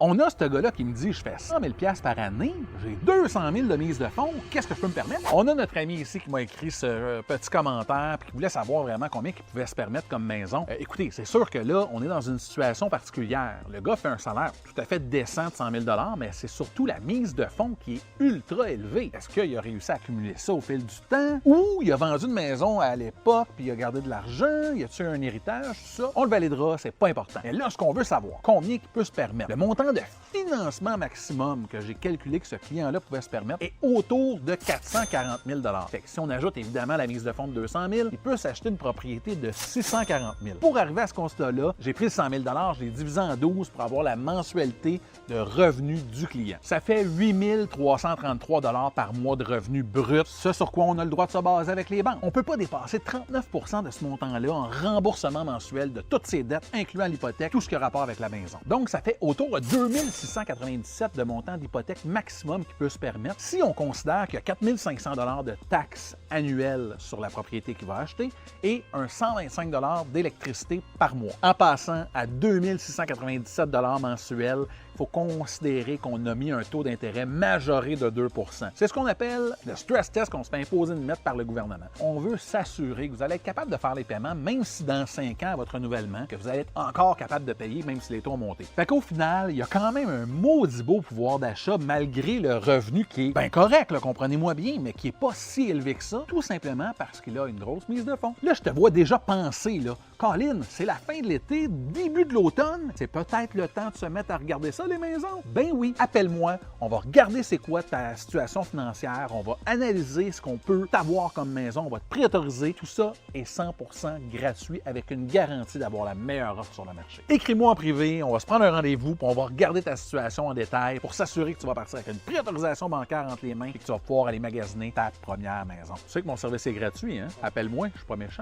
On a ce gars-là qui me dit, je fais 100 000 $ par année, j'ai 200 000 de mise de fonds, qu'est-ce que je peux me permettre? On a notre ami ici qui m'a écrit ce petit commentaire puis qui voulait savoir vraiment combien il pouvait se permettre comme maison. Écoutez, c'est sûr que là, on est dans une situation particulière. Le gars fait un salaire tout à fait décent de 100 000 $, mais c'est surtout la mise de fonds qui est ultra élevée. Est-ce qu'il a réussi à accumuler ça au fil du temps? Ou il a vendu une maison à l'époque puis il a gardé de l'argent? Y a-t-il un héritage? Tout ça? On le validera, c'est pas important. Mais là, ce qu'on veut savoir, combien il peut se permettre? Le montant de financement maximum que j'ai calculé que ce client-là pouvait se permettre est autour de 440 000 $. Fait que si on ajoute évidemment la mise de fonds de 200 000, il peut s'acheter une propriété de 640 000. Pour arriver à ce constat-là, j'ai pris le 100 000 $, je l'ai divisé en 12 pour avoir la mensualité de revenus du client. Ça fait 8 333 $ par mois de revenus bruts, ce sur quoi on a le droit de se baser avec les banques. On ne peut pas dépasser 39 % de ce montant-là en remboursement mensuel de toutes ses dettes, incluant l'hypothèque, tout ce qui a rapport avec la maison. Donc, ça fait autour de 2697 de montant d'hypothèque maximum qu'il peut se permettre si on considère qu'il y a 4500 $ de taxes annuelles sur la propriété qu'il va acheter et un 125 $ d'électricité par mois. En passant à 2697 $ mensuels, il faut considérer qu'on a mis un taux d'intérêt majoré de 2 %. C'est ce qu'on appelle le stress test qu'on se fait imposer de mettre par le gouvernement. On veut s'assurer que vous allez être capable de faire les paiements, même si dans 5 ans, à votre renouvellement, que vous allez être encore capable de payer, même si les taux ont monté. Fait qu'au final, il y a quand même un maudit beau pouvoir d'achat malgré le revenu qui est bien correct, comprenez-moi bien, mais qui n'est pas si élevé que ça, tout simplement parce qu'il a une grosse mise de fonds. Là, je te vois déjà penser, là, Colin, c'est la fin de l'été, début de l'automne, c'est peut-être le temps de se mettre à regarder ça, les maisons? Ben oui, appelle-moi, on va regarder c'est quoi ta situation financière, on va analyser ce qu'on peut t'avoir comme maison, on va te préautoriser, tout ça est 100% gratuit avec une garantie d'avoir la meilleure offre sur le marché. Écris-moi en privé, on va se prendre un rendez-vous, puis on va regarder ta situation en détail pour s'assurer que tu vas partir avec une préautorisation bancaire entre les mains et que tu vas pouvoir aller magasiner ta première maison. Tu sais que mon service est gratuit, hein? Appelle-moi, je suis pas méchant.